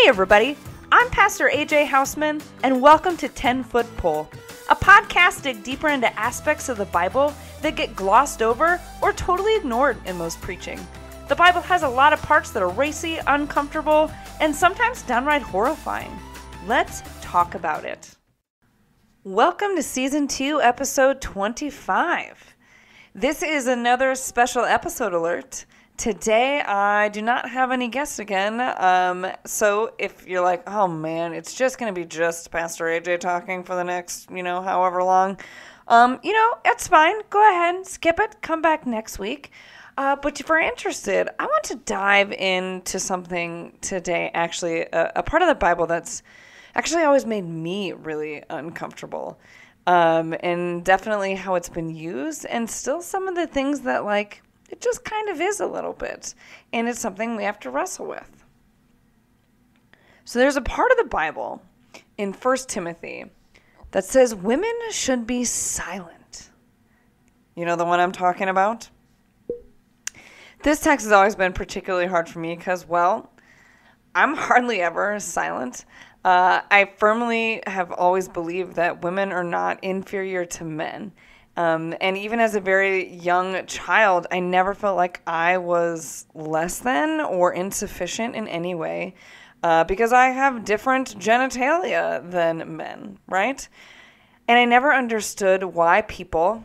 everybody, I'm Pastor A.J. Houseman, and welcome to 10-Foot Pole, a podcast dig deeper into aspects of the Bible that get glossed over or totally ignored in most preaching. The Bible has a lot of parts that are racy, uncomfortable, and sometimes downright horrifying. Let's talk about it. Welcome to Season 2, Episode 25. This is another special episode alert. Today, I do not have any guests again, so if you're like, oh man, it's just going to be just Pastor AJ talking for the next, however long, it's fine. Go ahead, skip it, come back next week. But if you're interested, I want to dive into something today, actually, a part of the Bible that's actually always made me really uncomfortable, and definitely how it's been used, and still some of the things that, it just kind of is a little bit, and it's something we have to wrestle with. So there's a part of the Bible in 1 Timothy that says women should be silent. You know the one I'm talking about? This text has always been particularly hard for me because, I'm hardly ever silent. I firmly have always believed that women are not inferior to men. And even as a very young child, I never felt like I was less than or insufficient in any way because I have different genitalia than men, right? And I never understood why people,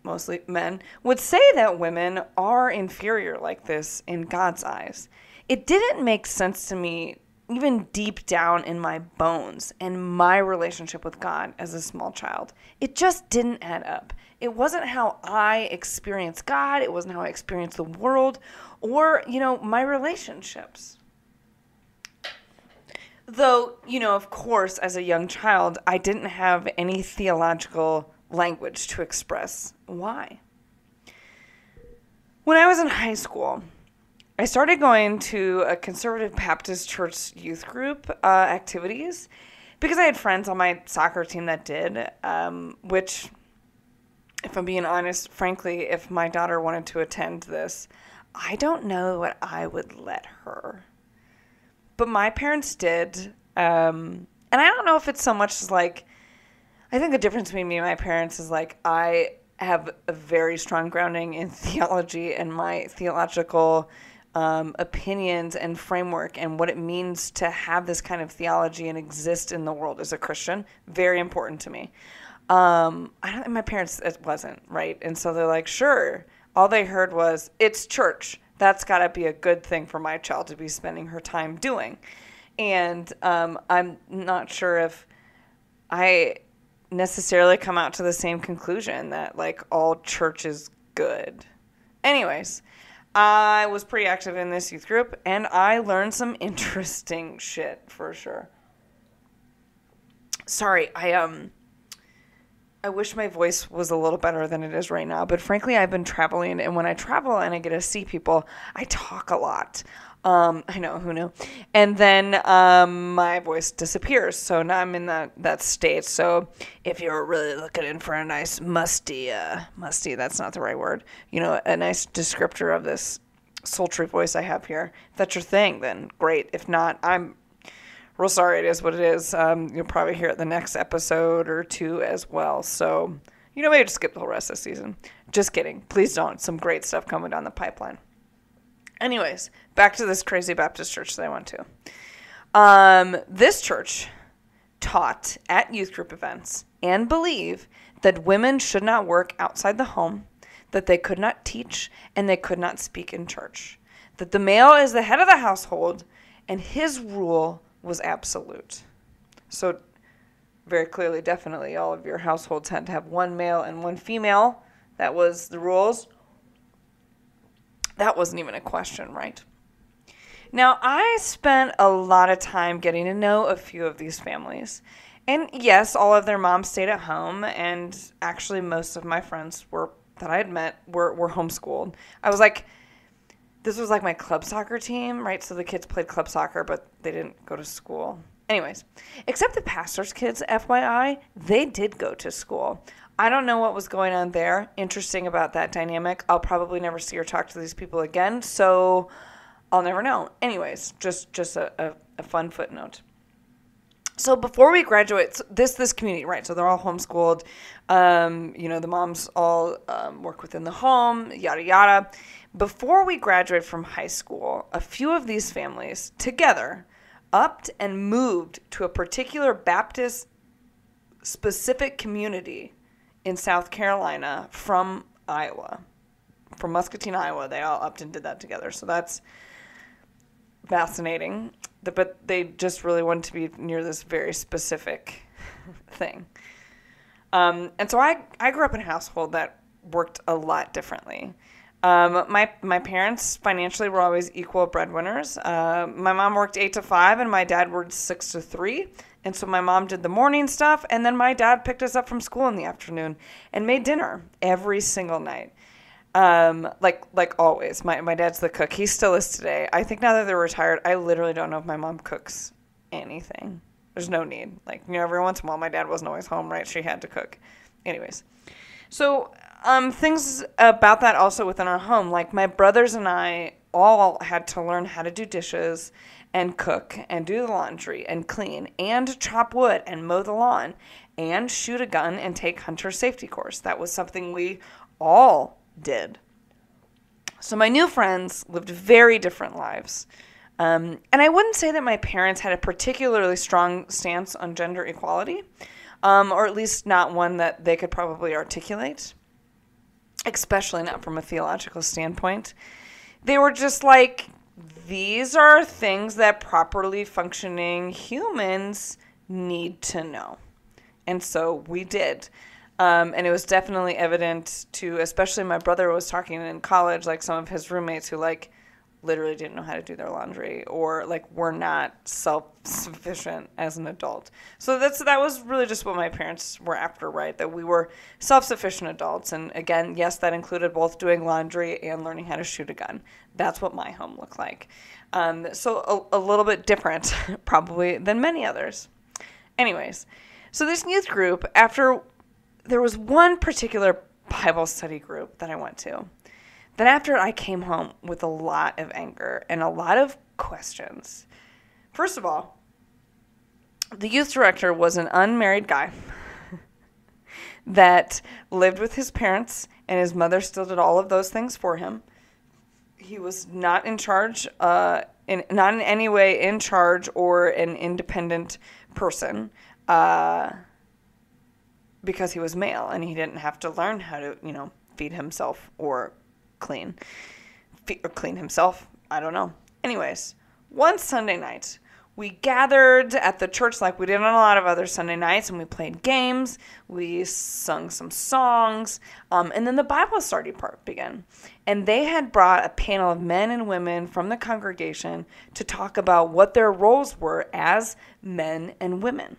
mostly men, would say that women are inferior like this in God's eyes. It didn't make sense to me even deep down in my bones and my relationship with God as a small child. It just didn't add up. It wasn't how I experienced God. It wasn't how I experienced the world or, my relationships. Though, of course, as a young child, I didn't have any theological language to express why. When I was in high school, I started going to a conservative Baptist church youth group activities because I had friends on my soccer team that did, which, if I'm being honest, frankly, if my daughter wanted to attend this, I don't know what I would let her. But my parents did, and I don't know if it's so much as I think the difference between me and my parents is I have a very strong grounding in theology and my theological opinions and framework and what it means to have this kind of theology and exist in the world as a Christian. Very important to me. I don't think my parents, it wasn't, right? And so they're like, sure. All they heard was, it's church. That's got to be a good thing for my child to be spending her time doing. And I'm not sure if I necessarily come out to the same conclusion that all church is good. Anyways, I was pretty active in this youth group, and I learned some interesting shit, for sure. Sorry, I wish my voice was a little better than it is right now, but frankly, I've been traveling, and when I travel and I get to see people, I talk a lot. I know, who knew? And then my voice disappears, so now I'm in that state. So if you're really looking for a nice musty, that's not the right word, a nice descriptor of this sultry voice I have here, if that's your thing, then great. If not, I'm real sorry. It is what it is. You'll probably hear it the next episode or two as well. So, maybe just skip the whole rest of the season. Just kidding. Please don't. Some great stuff coming down the pipeline. Anyways, back to this crazy Baptist church that I went to. This church taught at youth group events and believe that women should not work outside the home, that they could not teach, and they could not speak in church. That the male is the head of the household, and his rule was absolute. So very clearly, definitely, all of your households had to have one male and one female. That was the rules. That wasn't even a question, right? Now, I spent a lot of time getting to know a few of these families. And yes, all of their moms stayed at home, and actually most of my friends that I had met were homeschooled. This was my club soccer team, right? So the kids played club soccer, but they didn't go to school. Anyways, except the pastor's kids, FYI, they did go to school. I don't know what was going on there. Interesting about that dynamic. I'll probably never see or talk to these people again. So I'll never know. Anyways, just a fun footnote. So before we graduate, this community, right? So they're all homeschooled. The moms all work within the home, yada, yada. Before we graduate from high school, a few of these families together upped and moved to a particular Baptist specific community in South Carolina from Iowa. From Muscatine, Iowa, they all upped and did that together. So that's fascinating. But they just really wanted to be near this very specific thing. And so I grew up in a household that worked a lot differently. My parents financially were always equal breadwinners. My mom worked 8 to 5 and my dad worked 6 to 3. And so my mom did the morning stuff, and then my dad picked us up from school in the afternoon and made dinner every single night. Like always. My dad's the cook. He still is today. I think now that they're retired, I literally don't know if my mom cooks anything. There's no need. Every once in a while, my dad wasn't always home, right? She had to cook. Anyways. So, things about that also within our home. Like, my brothers and I all had to learn how to do dishes and cook and do the laundry and clean and chop wood and mow the lawn and shoot a gun and take hunter safety course. That was something we all did. So my new friends lived very different lives. And I wouldn't say that my parents had a particularly strong stance on gender equality, or at least not one that they could probably articulate, especially not from a theological standpoint. They were just like, these are things that properly functioning humans need to know. And so we did. And it was definitely evident to, especially my brother was talking in college, like some of his roommates who literally didn't know how to do their laundry or were not self-sufficient as an adult. So that was really just what my parents were after, right? That we were self-sufficient adults. And again, yes, that included both doing laundry and learning how to shoot a gun. That's what my home looked like. So a little bit different probably than many others. Anyways, so this youth group, there was one particular Bible study group that I went to. Then after I came home with a lot of anger and a lot of questions. First of all, the youth director was an unmarried guy that lived with his parents, and his mother still did all of those things for him. He was not in charge, not in any way in charge or an independent person, because he was male and he didn't have to learn how to, feed himself or clean himself. I don't know. Anyways, one Sunday night, we gathered at the church like we did on a lot of other Sunday nights, and we played games. We sung some songs, and then the Bible study part began. And they had brought a panel of men and women from the congregation to talk about what their roles were as men and women.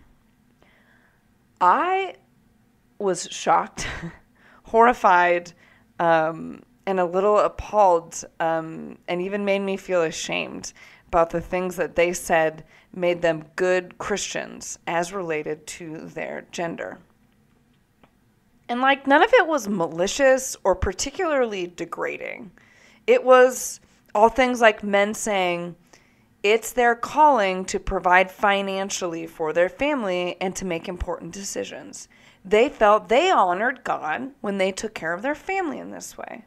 I was shocked, horrified, and a little appalled, and even made me feel ashamed about the things that they said made them good Christians as related to their gender. And none of it was malicious or particularly degrading. It was all things like men saying it's their calling to provide financially for their family and to make important decisions. They felt they honored God when they took care of their family in this way.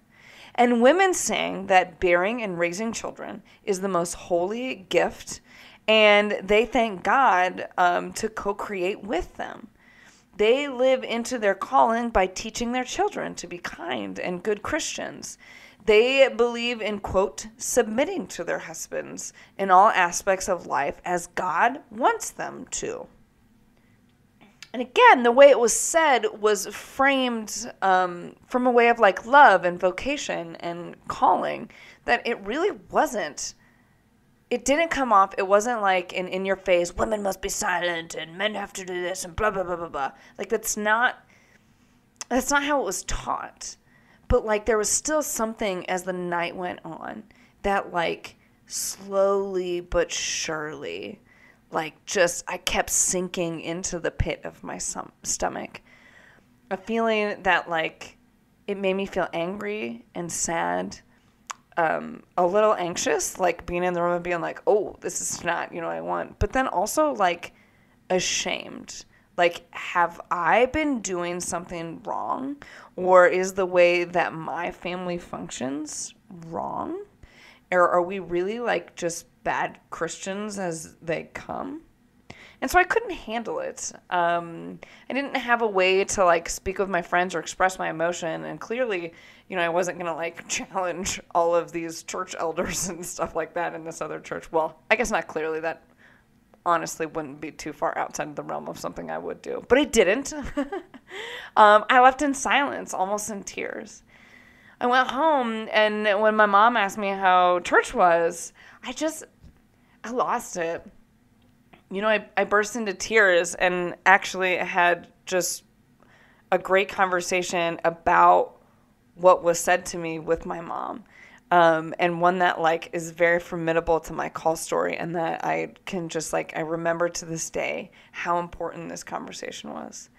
And women saying that bearing and raising children is the most holy gift, and they thank God to co-create with them. They live into their calling by teaching their children to be kind and good Christians. They believe in, quote, submitting to their husbands in all aspects of life as God wants them to. And again, the way it was said was framed from a way of love and vocation and calling, that it really wasn't. It didn't come off. It wasn't in your face, women must be silent and men have to do this and blah, blah, blah, blah, blah. That's not how it was taught. But there was still something as the night went on that slowly but surely, I kept sinking into the pit of my stomach. A feeling that it made me feel angry and sad, a little anxious, like being in the room and being like, oh, this is not, what I want. But then also like ashamed. Like, have I been doing something wrong? Or is the way that my family functions wrong? Or are we really like just bad Christians as they come? And so I couldn't handle it. I didn't have a way to like speak with my friends or express my emotion. And clearly, I wasn't going to like challenge all of these church elders and stuff like that in this other church. Well, I guess not clearly. That honestly wouldn't be too far outside the realm of something I would do. But I didn't. I left in silence, almost in tears. I went home, and when my mom asked me how church was, I lost it. I burst into tears and actually had just a great conversation about what was said to me with my mom. And one that like is very formidable to my call story, and that I can just like, I remember to this day how important this conversation was.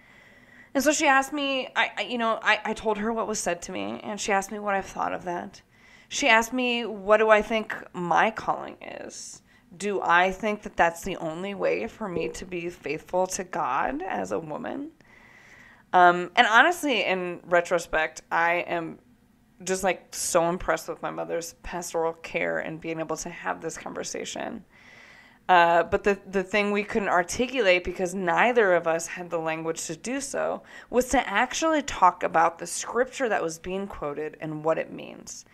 And so she asked me, I told her what was said to me, and she asked me what I've thought of that. She asked me, what do I think my calling is? Do I think that that's the only way for me to be faithful to God as a woman? And honestly, in retrospect, I am just like so impressed with my mother's pastoral care and being able to have this conversation. But the thing we couldn't articulate, because neither of us had the language to do so, was to actually talk about the scripture that was being quoted and what it means.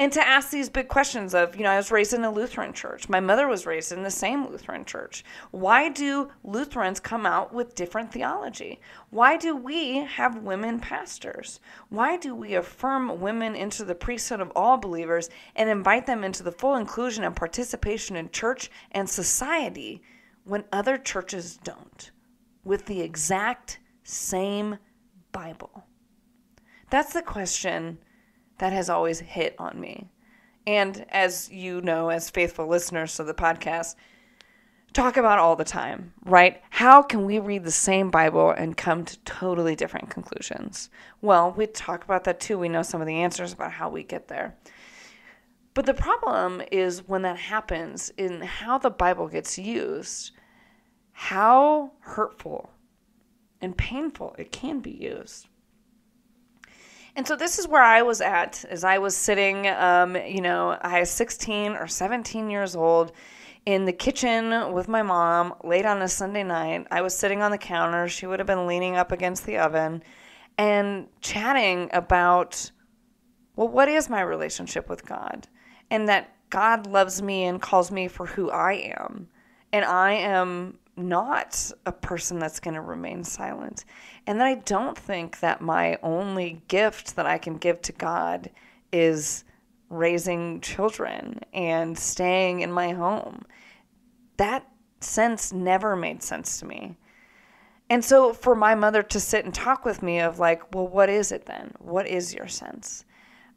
And to ask these big questions of, I was raised in a Lutheran church. My mother was raised in the same Lutheran church. Why do Lutherans come out with different theology? Why do we have women pastors? Why do we affirm women into the priesthood of all believers and invite them into the full inclusion and participation in church and society when other churches don't, with the exact same Bible? That's the question that has always hit on me. And as you know, as faithful listeners to the podcast, talk about all the time, right? How can we read the same Bible and come to totally different conclusions? Well, we talk about that too. We know some of the answers about how we get there. But the problem is when that happens in how the Bible gets used, how hurtful and painful it can be used. And so this is where I was at as I was sitting, I was 16 or 17 years old in the kitchen with my mom late on a Sunday night. I was sitting on the counter. She would have been leaning up against the oven and chatting about, well, what is my relationship with God? And that God loves me and calls me for who I am. And I am not a person that's going to remain silent. And that I don't think that my only gift that I can give to God is raising children and staying in my home. That sense never made sense to me. And so for my mother to sit and talk with me of like, well, what is it then? What is your sense?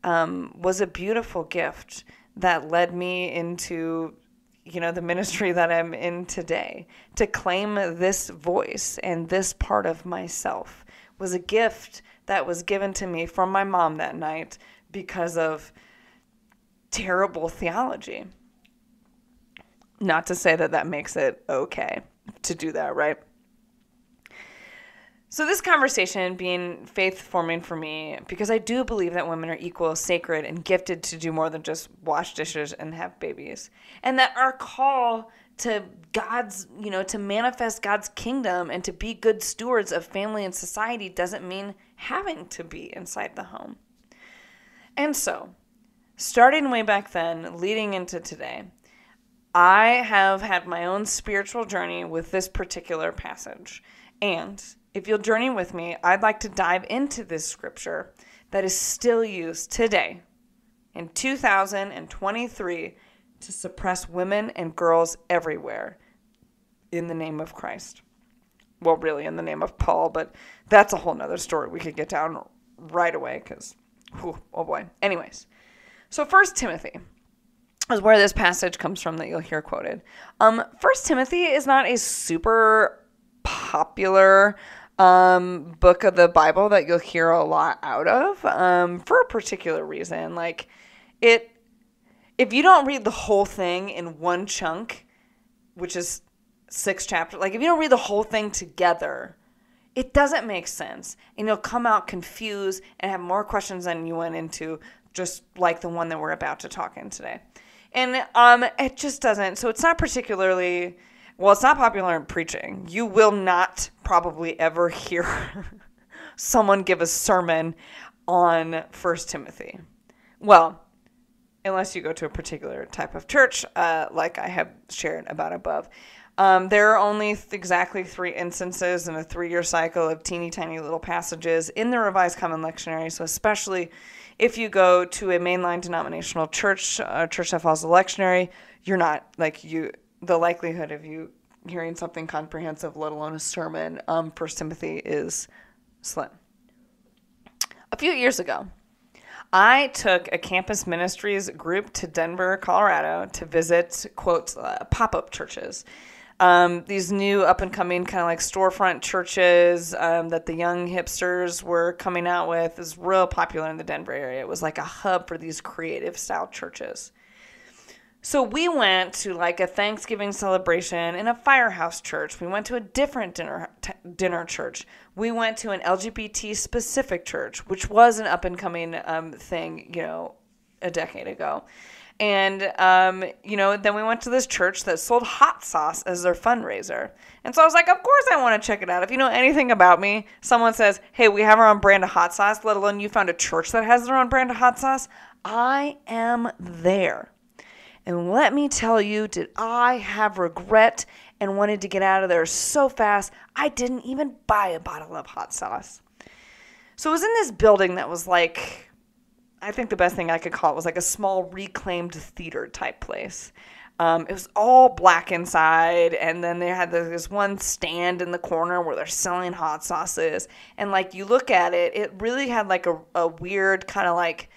Was a beautiful gift that led me into the ministry that I'm in today. To claim this voice and this part of myself was a gift that was given to me from my mom that night because of terrible theology. Not to say that that makes it okay to do that, right? So this conversation being faith-forming for me, because I do believe that women are equal, sacred, and gifted to do more than just wash dishes and have babies. And that our call to God's, to manifest God's kingdom and to be good stewards of family and society doesn't mean having to be inside the home. And so, starting way back then, leading into today, I have had my own spiritual journey with this particular passage. And if you'll journey with me, I'd like to dive into this scripture that is still used today in 2023 to suppress women and girls everywhere in the name of Christ. Well, really in the name of Paul, but that's a whole nother story we could get down right away because, oh boy. Anyways, so 1 Timothy is where this passage comes from that you'll hear quoted. 1 Timothy is not a super popular book of the Bible that you'll hear a lot out of for a particular reason. Like it if you don't read the whole thing in one chunk, which is 6 chapters, like if you don't read the whole thing together, it doesn't make sense. And you'll come out confused and have more questions than you went into, just like the one that we're about to talk in today. And it just doesn't. So it's not particularly, well, it's not popular in preaching. You will not probably ever hear someone give a sermon on 1 Timothy. Well, unless you go to a particular type of church, like I have shared about above. There are only exactly 3 instances in a 3-year cycle of teeny tiny little passages in the Revised Common Lectionary. So especially if you go to a mainline denominational church, a church that follows the lectionary, you're not the likelihood of you hearing something comprehensive, let alone a sermon, 1 Timothy is slim. A few years ago, I took a campus ministries group to Denver, Colorado to visit, quote, pop-up churches. These new up-and-coming kind of like storefront churches that the young hipsters were coming out with is real popular in the Denver area. It was like a hub for these creative-style churches. So we went to like a Thanksgiving celebration in a firehouse church. We went to a different dinner church. We went to an LGBT-specific church, which was an up-and-coming thing, a decade ago. And, then we went to this church that sold hot sauce as their fundraiser. And so I was like, of course I want to check it out. If you know anything about me, someone says, hey, we have our own brand of hot sauce, let alone you found a church that has their own brand of hot sauce. I am there. And let me tell you, did I have regret and wanted to get out of there so fast, I didn't even buy a bottle of hot sauce. So it was in this building that was like, I think the best thing I could call it was like a small reclaimed theater type place. It was all black inside, and then they had this one stand in the corner where they're selling hot sauces. And like you look at it, it really had like a weird kind of like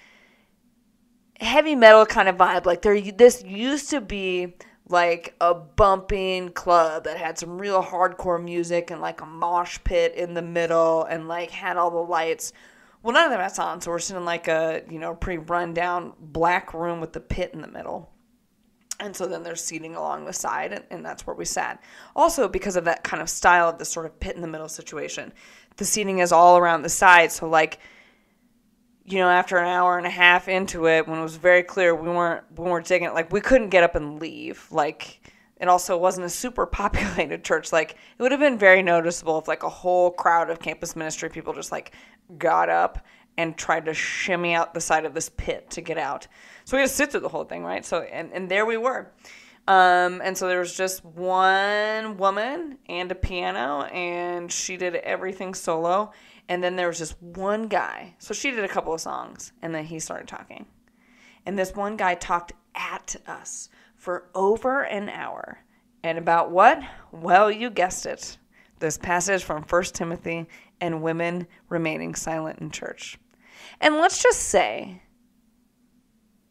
heavy metal kind of vibe. Like this used to be like a bumping club that had some real hardcore music and like a mosh pit in the middle and like had all the lights. Well, none of that's on, so we're sitting in like a, pretty run-down black room with the pit in the middle. And so then there's seating along the side, and that's where we sat. Also, because of that kind of style of this sort of pit in the middle situation, the seating is all around the side. So like, after an hour and a half into it, when it was very clear we weren't digging it, like we couldn't get up and leave. Like, it also wasn't a super populated church. Like, it would have been very noticeable if like a whole crowd of campus ministry people just like got up and tried to shimmy out the side of this pit to get out. So we had to sit through the whole thing, right? So, and there we were. And so there was just one woman and a piano, and she did everything solo. And then there was just one guy. So she did a couple of songs, and then he started talking. And this one guy talked at us for over an hour. And about what? Well, you guessed it. This passage from 1 Timothy and women remaining silent in church. And let's just say,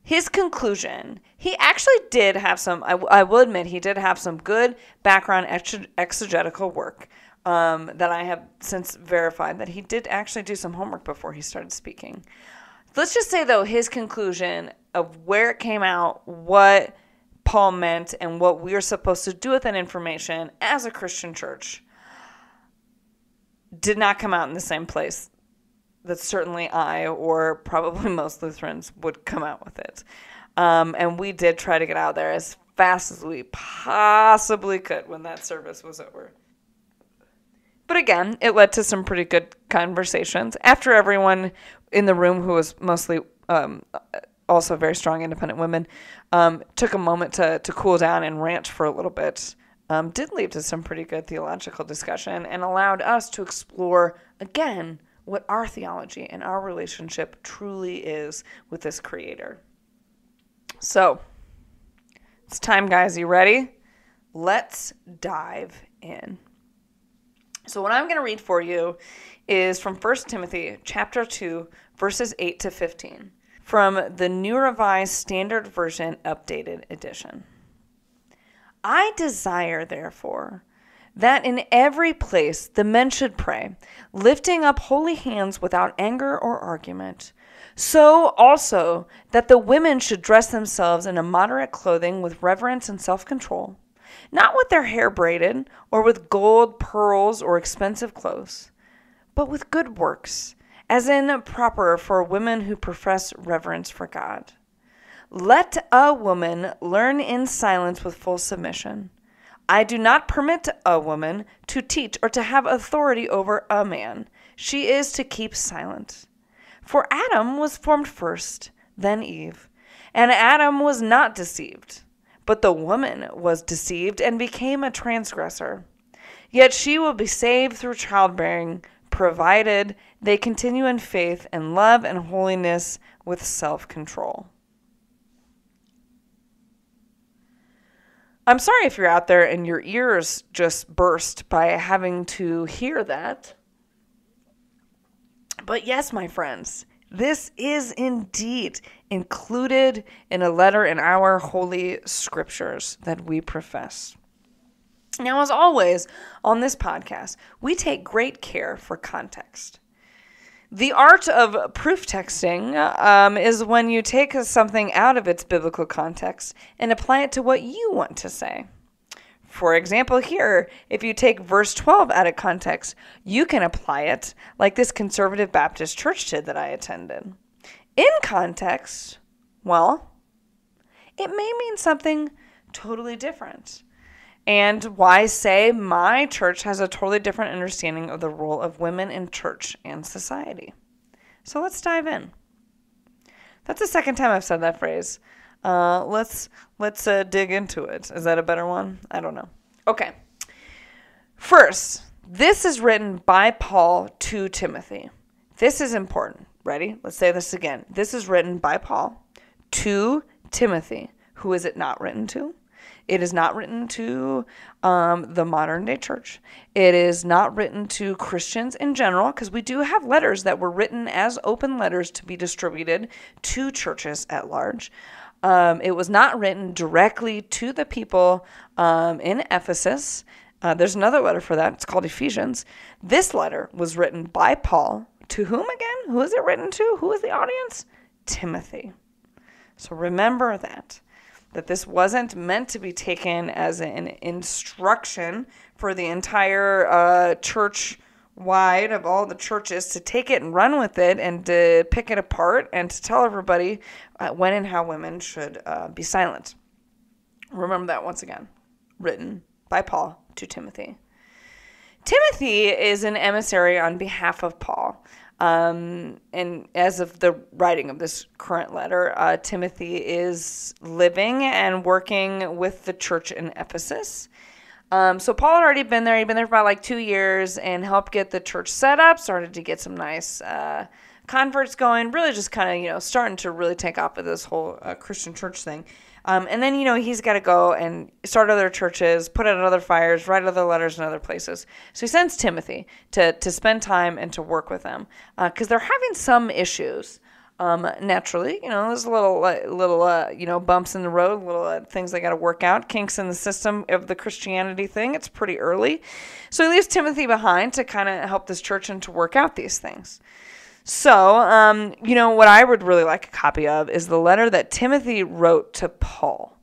his conclusion, he actually did have some, I will admit, he did have some good background exegetical work that I have since verified that he did actually do some homework before he started speaking. Let's just say, though, his conclusion of where it came out, what Paul meant, and what we're supposed to do with that information as a Christian church did not come out in the same place that certainly I, or probably most Lutherans, would come out with it. And we did try to get out there as fast as we possibly could when that service was over. But again, it led to some pretty good conversations. After everyone in the room, who was mostly also very strong independent women, took a moment to cool down and rant for a little bit, did lead to some pretty good theological discussion and allowed us to explore, again, what our theology and our relationship truly is with this Creator. So, it's time, guys. You ready? Let's dive in. So what I'm going to read for you is from 1 Timothy chapter 2, verses 8 to 15, from the New Revised Standard Version Updated Edition. I desire, therefore, that in every place the men should pray, lifting up holy hands without anger or argument, So also that the women should dress themselves in a moderate clothing with reverence and self-control, not with their hair braided, or with gold, pearls, or expensive clothes, but with good works, as in proper for women who profess reverence for God. Let a woman learn in silence with full submission. I do not permit a woman to teach or to have authority over a man. She is to keep silent. For Adam was formed first, then Eve. And Adam was not deceived, but the woman was deceived and became a transgressor. Yet she will be saved through childbearing, provided they continue in faith and love and holiness with self-control. I'm sorry if you're out there and your ears just burst by having to hear that. But yes, my friends, this is indeed included in a letter in our holy scriptures that we profess. Now, as always, on this podcast, we take great care for context. The art of proof texting is when you take something out of its biblical context and apply it to what you want to say. For example, here, if you take verse 12 out of context, you can apply it like this conservative Baptist church did that I attended. In context, well, it may mean something totally different. And why say my church has a totally different understanding of the role of women in church and society? So let's dive in. That's the second time I've said that phrase. Let's dig into it. Is that a better one? I don't know. Okay. First, this is written by Paul to Timothy. This is important. Ready? Let's say this again. This is written by Paul to Timothy. Who is it not written to? It is not written to the modern day church. It is not written to Christians in general, because we do have letters that were written as open letters to be distributed to churches at large. It was not written directly to the people in Ephesus. There's another letter for that. It's called Ephesians. This letter was written by Paul. To whom again? Who is it written to? Who is the audience? Timothy. So remember that this wasn't meant to be taken as an instruction for the entire church-wide of all the churches to take it and run with it and to pick it apart and to tell everybody when and how women should be silent. Remember that once again. Written by Paul to Timothy. Timothy is an emissary on behalf of Paul. And as of the writing of this current letter, Timothy is living and working with the church in Ephesus. So Paul had already been there. He'd been there for about 2 years and helped get the church set up, started to get some nice converts going, really just kind of, starting to really take off with this whole Christian church thing. And then, he's got to go and start other churches, put out other fires, write other letters in other places. So he sends Timothy to spend time and to work with them because they're having some issues. Naturally, there's little bumps in the road, little things they got to work out, kinks in the system of the Christianity thing. It's pretty early. So he leaves Timothy behind to kind of help this church and to work out these things. So, what I would really like a copy of is the letter that Timothy wrote to Paul.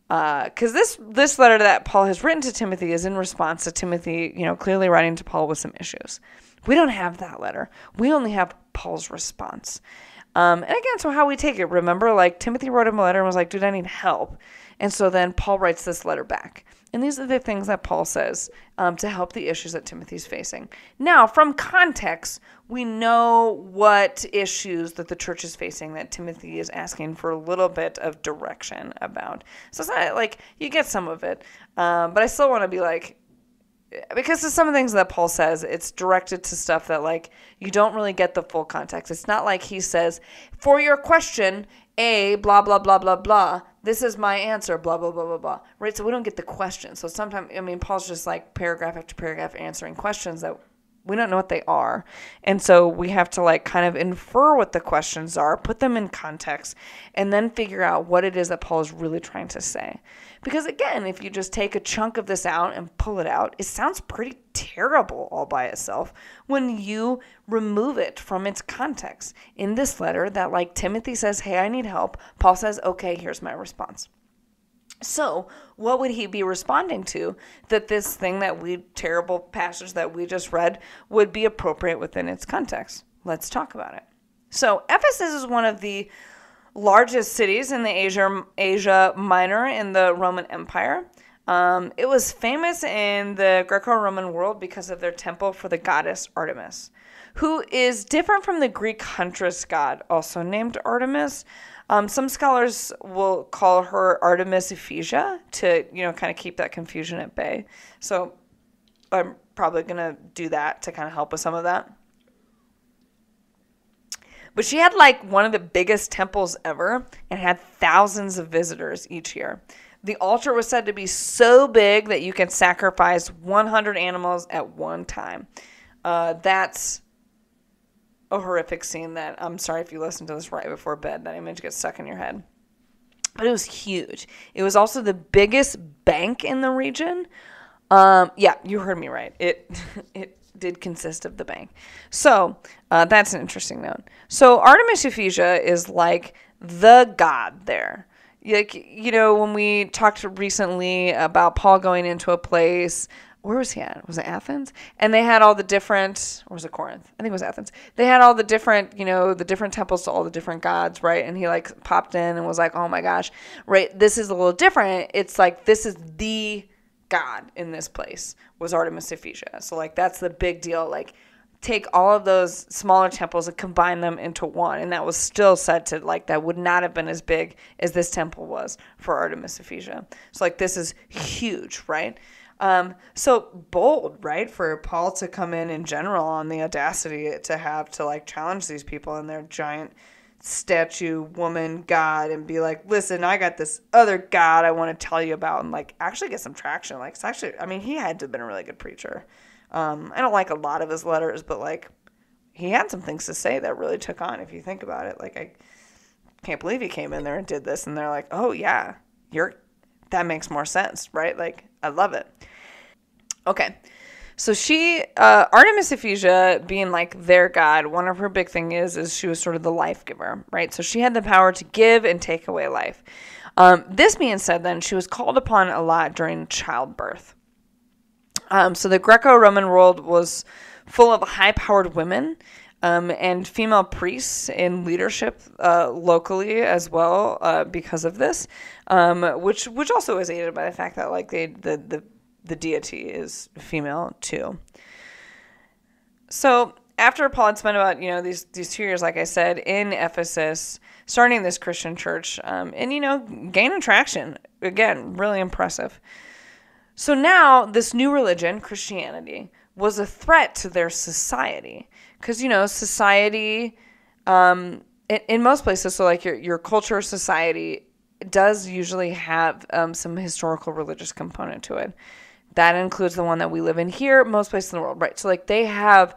Because this letter that Paul has written to Timothy is in response to Timothy, clearly writing to Paul with some issues. We don't have that letter. We only have Paul's response. And again, so how we take it, remember, Timothy wrote him a letter and was like, dude, I need help. And so then Paul writes this letter back. And these are the things that Paul says to help the issues that Timothy's facing. Now, from context, we know what issues that the church is facing that Timothy is asking for a little bit of direction about. So it's not you get some of it, but I still want to be because of some of the things that Paul says, it's directed to stuff that you don't really get the full context. It's not like he says, for your question, A, blah, blah, blah, blah, blah. This is my answer, blah, blah, blah, blah, blah. Right? So we don't get the question. So sometimes, Paul's just paragraph after paragraph answering questions that we don't know what they are. And so we have to like kind of infer what the questions are, put them in context, and then figure out what it is that Paul is really trying to say. Because again, if you just take a chunk of this out and pull it out, it sounds pretty terrible all by itself when you remove it from its context. In this letter that like Timothy says, hey, I need help, Paul says, okay, here's my response. So what would he be responding to that this thing terrible passage that we just read would be appropriate within its context? Let's talk about it. So Ephesus is one of the largest cities in the Asia Minor in the Roman Empire. It was famous in the Greco-Roman world because of their temple for the goddess Artemis, who is different from the Greek huntress god, also named Artemis. Some scholars will call her Artemis Ephesia to, kind of keep that confusion at bay. So I'm probably going to do that to kind of help with some of that. But she had like one of the biggest temples ever and had thousands of visitors each year. The altar was said to be so big that you can sacrifice 100 animals at one time. That's a horrific scene that I'm sorry if you listened to this right before bed, that image gets stuck in your head. But it was huge. It was also the biggest bank in the region. Yeah, you heard me right. It did consist of the bank. So that's an interesting note. So Artemis Ephesia is like the god there. Like, when we talked recently about Paul going into a place, where was he at? Was it Athens? And they had all the different, or was it Corinth? I think it was Athens. They had all the different, the different temples to all the different gods, right? And he like popped in and was like, oh my gosh, right? This is a little different. It's like, this is the god in this place was Artemis Ephesia. So like, that's the big deal. Like, take all of those smaller temples and combine them into one. And that was still said to like, that would not have been as big as this temple was for Artemis Ephesia. So like, this is huge, right? So bold, right? For Paul to come in general on the audacity to have to like challenge these people and their giant statue woman god and be like, listen, I got this other god I want to tell you about, and like actually get some traction. Like, it's actually, I mean, he had to have been a really good preacher. I don't like a lot of his letters, but like he had some things to say that really took on, if you think about it. Like, I can't believe he came in there and did this, and they're like, oh yeah, that makes more sense, right? Like, I love it. Okay, so Artemis Ephesia, being like their god, one of her big thing is she was sort of the life giver, right? So she had the power to give and take away life. This being said, then, she was called upon a lot during childbirth. So the Greco-Roman world was full of high-powered women and female priests in leadership locally as well because of this, which also is aided by the fact that like the deity is female too. So after Paul had spent about, these 2 years, like I said, in Ephesus, starting this Christian church, and, gaining traction, again, really impressive. So now this new religion, Christianity, was a threat to their society. Because, society, in most places, so like your culture, society, does usually have some historical religious component to it. That includes the one that we live in here, most places in the world, right? So like they have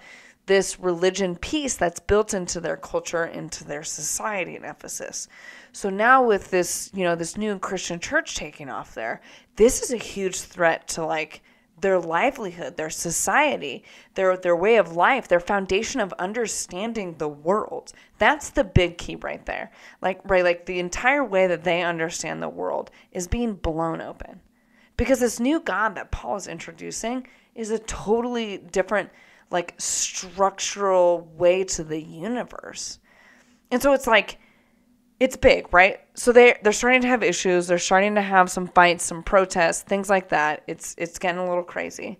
this religion piece that's built into their culture, into their society in Ephesus. So now with this, this new Christian church taking off there, this is a huge threat to like their livelihood, their society, their way of life, their foundation of understanding the world. That's the big key right there. Like the entire way that they understand the world is being blown open. Because this new God that Paul is introducing is a totally different, like, structural way to the universe. And so it's like, it's big, right? So they're starting to have issues. They're starting to have some fights, some protests, things like that. It's getting a little crazy.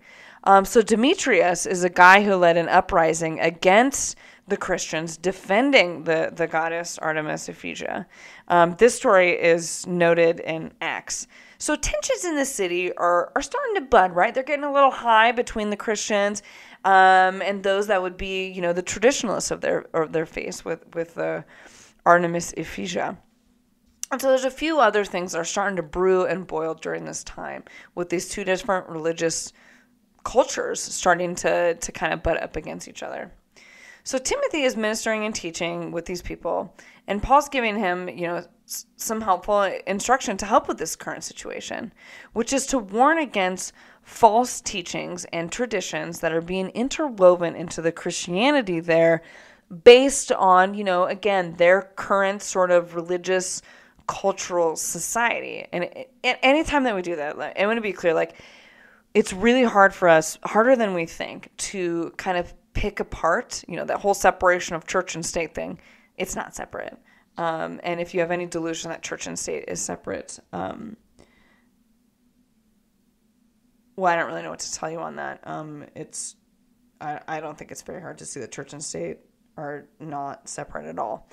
So Demetrius is a guy who led an uprising against the Christians, defending the goddess Artemis Ephesia. This story is noted in Acts. So tensions in the city are starting to bud, right? They're getting a little high between the Christians and those that would be, the traditionalists of their faith with Artemis Ephesia. And so there's a few other things that are starting to brew and boil during this time with these two different religious cultures starting to kind of butt up against each other. So Timothy is ministering and teaching with these people, and Paul's giving him, some helpful instruction to help with this current situation, which is to warn against false teachings and traditions that are being interwoven into the Christianity there based on, again, their current sort of religious, cultural society. And anytime that we do that, I want to be clear, it's really hard for us, harder than we think, to kind of pick apart, that whole separation of church and state thing. It's not separate. And if you have any delusion that church and state is separate, I don't really know what to tell you on that. I don't think it's very hard to see that church and state are not separate at all,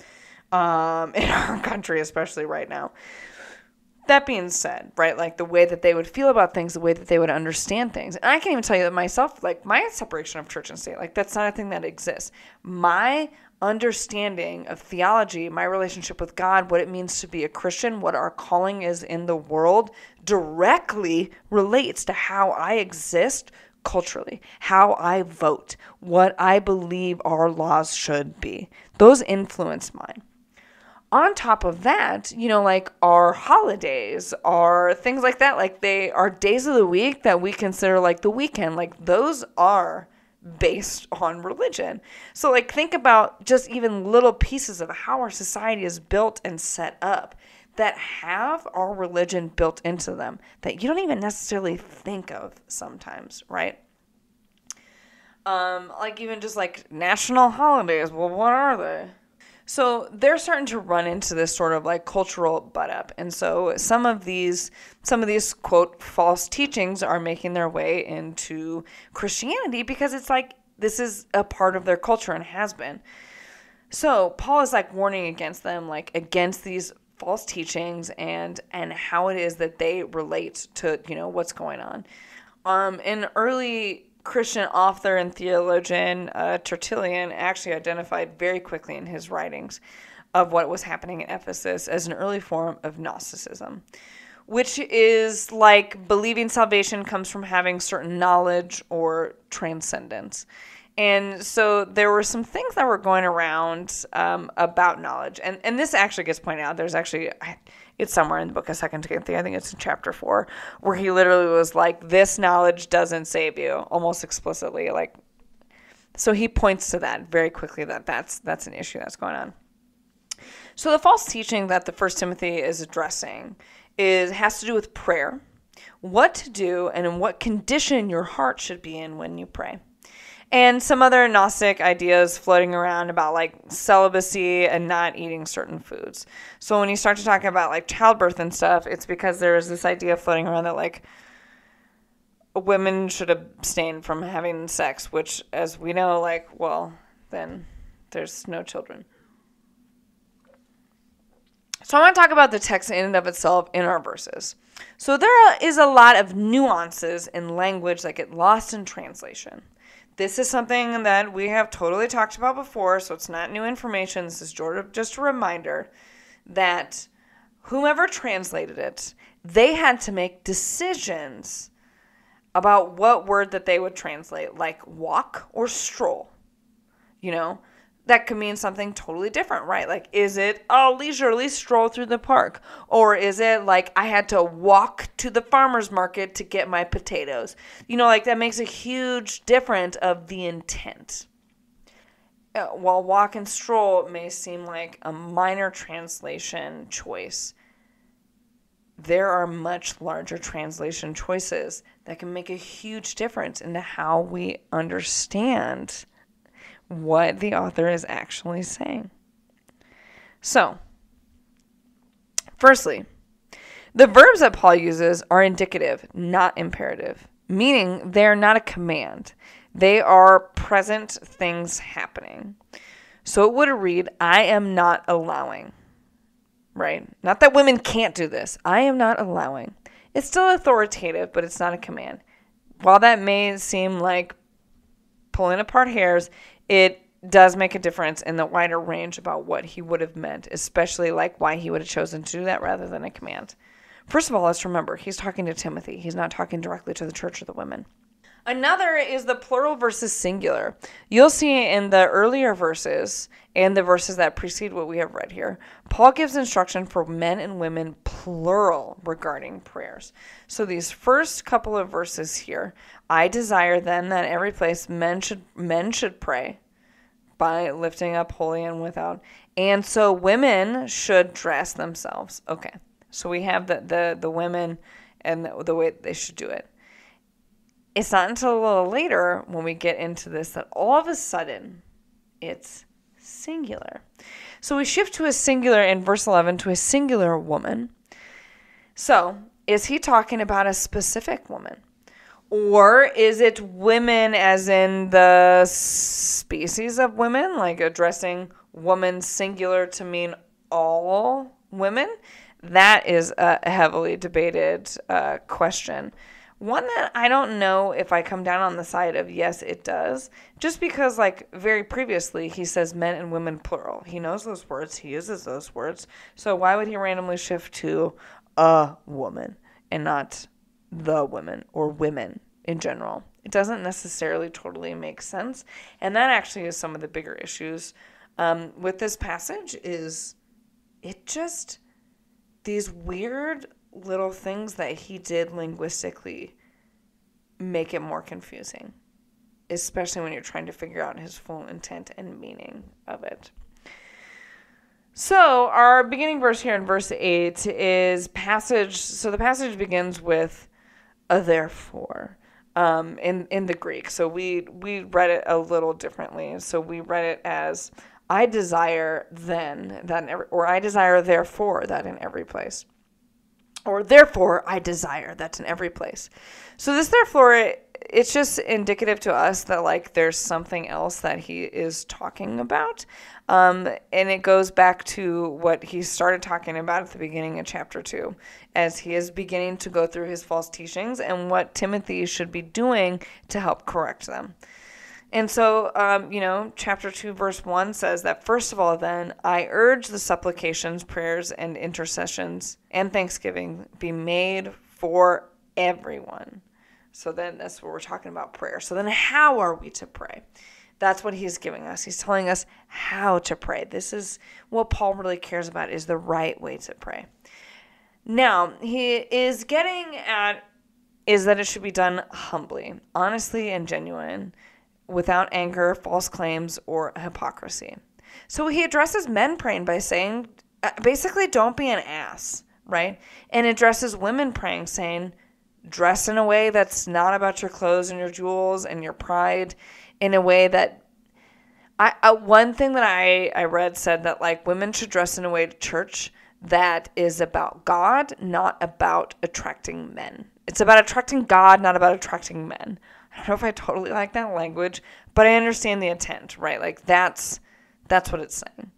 in our country, especially right now. That being said, right, the way that they would feel about things, the way that they would understand things. And I can even tell you that myself, my separation of church and state, that's not a thing that exists. My understanding of theology, my relationship with God, what it means to be a Christian, what our calling is in the world, directly relates to how I exist culturally, how I vote, what I believe our laws should be. Those influence mine. On top of that, our holidays are things like that. They are days of the week that we consider the weekend. Those are based on religion. So think about just even little pieces of how our society is built and set up that have our religion built into them that you don't even necessarily think of sometimes, right? Even just national holidays. Well, what are they? So they're starting to run into this sort of cultural butt up. And so some of these quote false teachings are making their way into Christianity because it's this is a part of their culture and has been. So Paul is warning against them, against these false teachings and how it is that they relate to, what's going on. An early Christian author and theologian, Tertullian, actually identified very quickly in his writings of what was happening in Ephesus as an early form of Gnosticism, which is believing salvation comes from having certain knowledge or transcendence. And so there were some things that were going around about knowledge. And this actually gets pointed out. There's actually, it's somewhere in the book of 2 Timothy, I think it's in chapter 4, where he literally was this knowledge doesn't save you, almost explicitly. So he points to that very quickly, that's an issue that's going on. So the false teaching that the 1 Timothy is addressing has to do with prayer, what to do, and in what condition your heart should be in when you pray. And some other Gnostic ideas floating around about celibacy and not eating certain foods. So when you start to talk about childbirth and stuff, it's because there is this idea floating around that women should abstain from having sex, which as we know, then there's no children. So I want to talk about the text in and of itself in our verses. So there is a lot of nuances in language that get lost in translation. This is something that we have totally talked about before, so it's not new information. This is just a reminder that whomever translated it, they had to make decisions about what word that they would translate, like walk or stroll. That could mean something totally different, right? Is it a leisurely stroll through the park? Or is it I had to walk to the farmer's market to get my potatoes? That makes a huge difference of the intent. While walk and stroll may seem like a minor translation choice, there are much larger translation choices that can make a huge difference into how we understand what the author is actually saying. So, firstly, the verbs that Paul uses are indicative, not imperative, meaning they're not a command. They are present things happening. So it would read, I am not allowing, right? Not that women can't do this. I am not allowing. It's still authoritative, but it's not a command. While that may seem like pulling apart hairs, it does make a difference in the wider range about what he would have meant, especially why he would have chosen to do that rather than a command. First of all, let's remember, he's talking to Timothy. He's not talking directly to the church or the women. Another is the plural versus singular. You'll see in the earlier verses and the verses that precede what we have read here, Paul gives instruction for men and women plural regarding prayers. So these first couple of verses here, I desire then that every place men should pray by lifting up holy and without. And so women should dress themselves. Okay. So we have the women and the way they should do it. It's not until a little later when we get into this that all of a sudden it's singular. So we shift to a singular in verse 11 to a singular woman. So is he talking about a specific woman? Or is it women as in the species of women, like addressing woman singular to mean all women? That is a heavily debated question. One that I don't know if I come down on the side of yes, it does. Just because, like, very previously, he says men and women plural. He knows those words. He uses those words. So why would he randomly shift to a woman and not the women or women in general? It doesn't necessarily totally make sense. And that actually is some of the bigger issues with this passage is it just, these weird little things that he did linguistically make it more confusing, especially when you're trying to figure out his full intent and meaning of it. So our beginning verse here in verse 8 is passage. So the passage begins with a therefore in the Greek. So we read it a little differently. So we read it as I desire then that in every, or I desire therefore that in every place. Or therefore, I desire. That's in every place. So this therefore, it's just indicative to us that like there's something else that he is talking about. And it goes back to what he started talking about at the beginning of chapter 2, as he is beginning to go through his false teachings and what Timothy should be doing to help correct them. And so, chapter 2, verse 1 says that, first of all, then, I urge the supplications, prayers, and intercessions and thanksgiving be made for everyone. So then that's what we're talking about, prayer. So then how are we to pray? That's what he's giving us. He's telling us how to pray. This is what Paul really cares about, is the right way to pray. Now, he is getting at is that it should be done humbly, honestly, and genuine, without anger, false claims, or hypocrisy. So he addresses men praying by saying, basically, don't be an ass, right? And addresses women praying, saying, dress in a way that's not about your clothes and your jewels and your pride, in a way that, one thing that I read said that, like, women should dress in a way to church that is about God, not about attracting men. It's about attracting God, not about attracting men. I don't know if I totally like that language, but I understand the intent, right? Like that's what it's saying.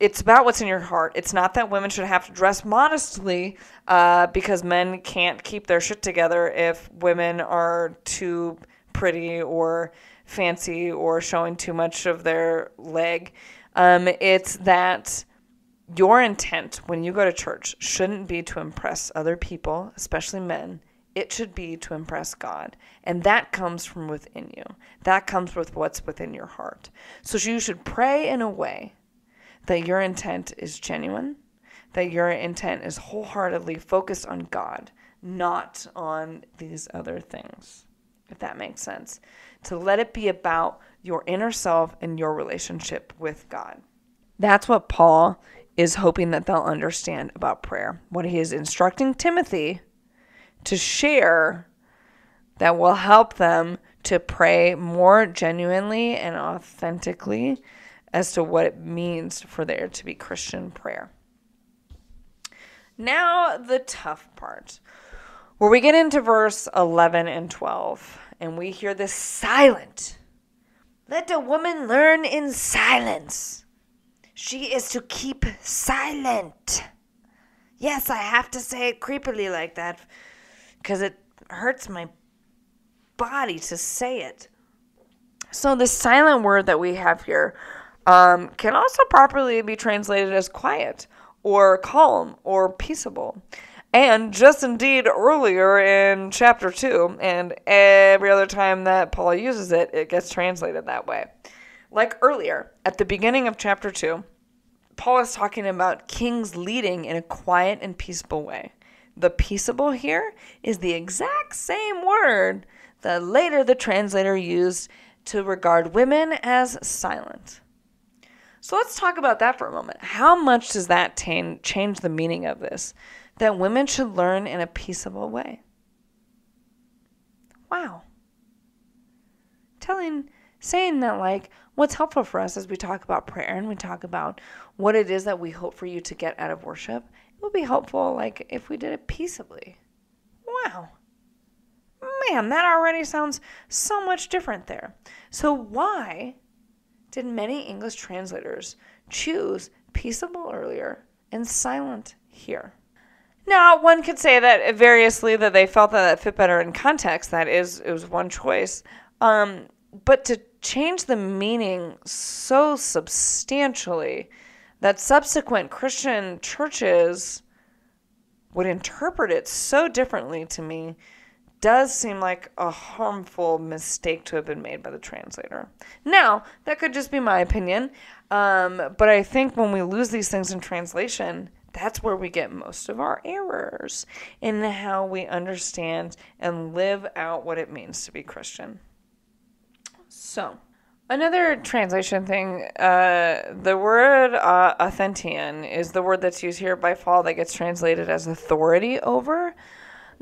It's about what's in your heart. It's not that women should have to dress modestly because men can't keep their shit together if women are too pretty or fancy or showing too much of their leg. It's that your intent when you go to church shouldn't be to impress other people, especially men. It should be to impress God. And that comes from within you. That comes with what's within your heart. So you should pray in a way that your intent is genuine, that your intent is wholeheartedly focused on God, not on these other things, if that makes sense. To let it be about your inner self and your relationship with God. That's what Paul is hoping that they'll understand about prayer. What he is instructing Timothy to share that will help them to pray more genuinely and authentically as to what it means for there to be Christian prayer. Now, the tough part, where we get into verse 11 and 12, and we hear this silent. Let a woman learn in silence. She is to keep silent. Yes, I have to say it creepily like that because it hurts my body to say it. So the silent word that we have here can also properly be translated as quiet or calm or peaceable. And just indeed earlier in chapter 2, and every other time that Paul uses it, it gets translated that way. Like earlier, at the beginning of chapter 2, Paul is talking about kings leading in a quiet and peaceable way. The peaceable here is the exact same word that later the translator used to regard women as silent. So let's talk about that for a moment. How much does that change the meaning of this? That women should learn in a peaceable way. Wow. Saying that, like, what's helpful for us as we talk about prayer and we talk about what it is that we hope for you to get out of worship, it would be helpful, like, if we did it peaceably. Wow. Man, that already sounds so much different there. So why did many English translators choose peaceable earlier and silent here? Now, one could say that variously that they felt that fit better in context. It was one choice. But to change the meaning so substantially that subsequent Christian churches would interpret it so differently, to me, does seem like a harmful mistake to have been made by the translator. Now, that could just be my opinion, but I think when we lose these things in translation, that's where we get most of our errors in how we understand and live out what it means to be Christian. So, another translation thing, the word authentian is the word that's used here by Paul that gets translated as authority over,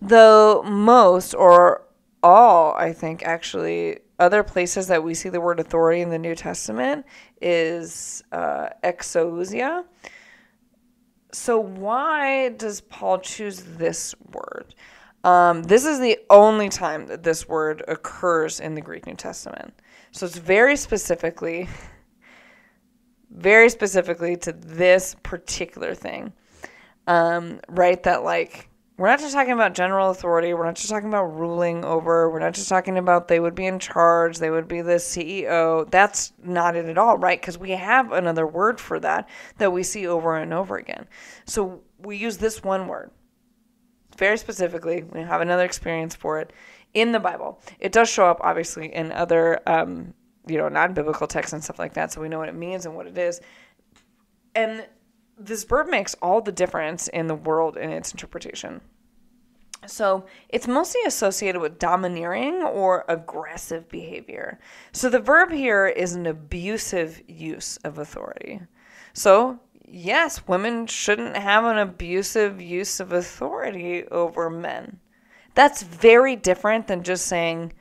though most or all, I think, actually, other places that we see the word authority in the New Testament is exousia. So why does Paul choose this word? This is the only time that this word occurs in the Greek New Testament. So it's very specifically to this particular thing, right? That, like, we're not just talking about general authority. We're not just talking about ruling over. We're not just talking about they would be in charge. They would be the CEO. That's not it at all, right? Because we have another word for that we see over and over again. So we use this one word very specifically. We have another experience for it in the Bible. It does show up, obviously, in other, non-biblical texts and stuff like that, so we know what it means and what it is. And this verb makes all the difference in the world in its interpretation. So it's mostly associated with domineering or aggressive behavior. So the verb here is an abusive use of authority. So yes, women shouldn't have an abusive use of authority over men. That's very different than just saying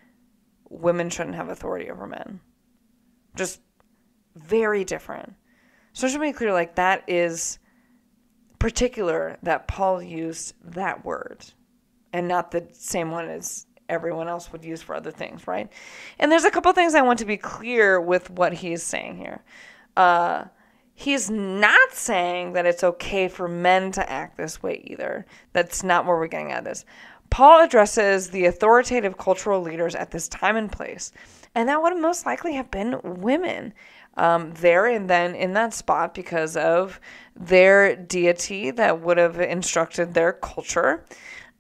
women shouldn't have authority over men. Just very different. So it should be clear, like, that is particular that Paul used that word and not the same one as everyone else would use for other things, right? And there's a couple things I want to be clear with what he's saying here. He's not saying that it's okay for men to act this way either. That's not where we're getting at this. Paul addresses the authoritative cultural leaders at this time and place, and that would most likely have been women there and then in that spot because of their deity that would have instructed their culture.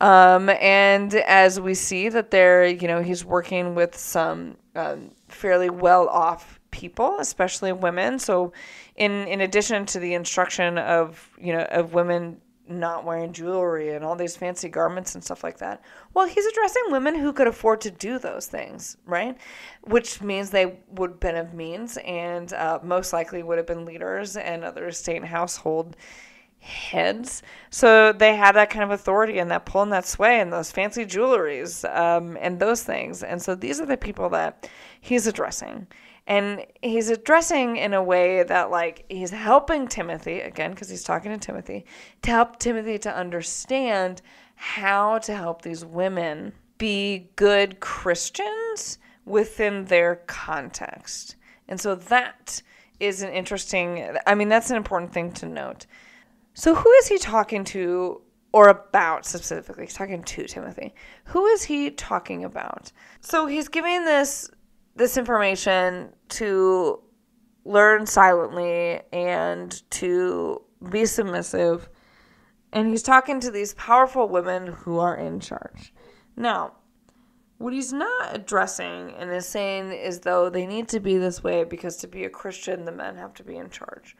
And as we see that he's working with some fairly well-off people, especially women. So in addition to the instruction of women not wearing jewelry and all these fancy garments and stuff like that, well, he's addressing women who could afford to do those things, right? Which means they would have been of means and most likely would have been leaders and other state and household heads. So they had that kind of authority and that pull and that sway and those fancy jewelries and those things. And so these are the people that he's addressing. And he's addressing in a way that, like, he's helping Timothy, again, because he's talking to Timothy, to help Timothy to understand how to help these women be good Christians within their context. And so that is that's an important thing to note. So who is he talking to or about specifically? He's talking to Timothy. Who is he talking about? So he's giving this information to learn silently and to be submissive And he's talking to these powerful women who are in charge. Now, what he's not addressing and is saying is though they need to be this way because to be a Christian, the men have to be in charge.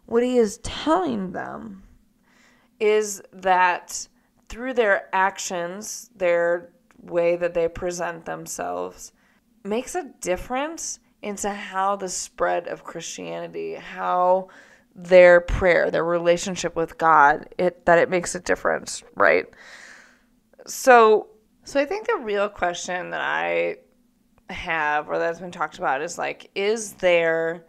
What he is telling them is that through their actions, their way that they present themselves makes a difference into how the spread of Christianity, how their prayer, their relationship with God, it makes a difference, right? So I think the real question that I have, or that's been talked about, is like, is there,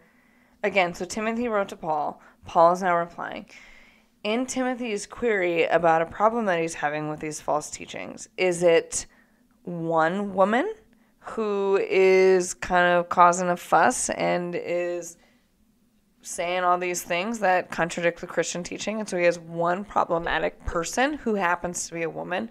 again, so Timothy wrote to Paul. Paul is now replying. In Timothy's query about a problem that he's having with these false teachings, is it one woman who is kind of causing a fuss and is saying all these things that contradict the Christian teaching, and so he has one problematic person who happens to be a woman?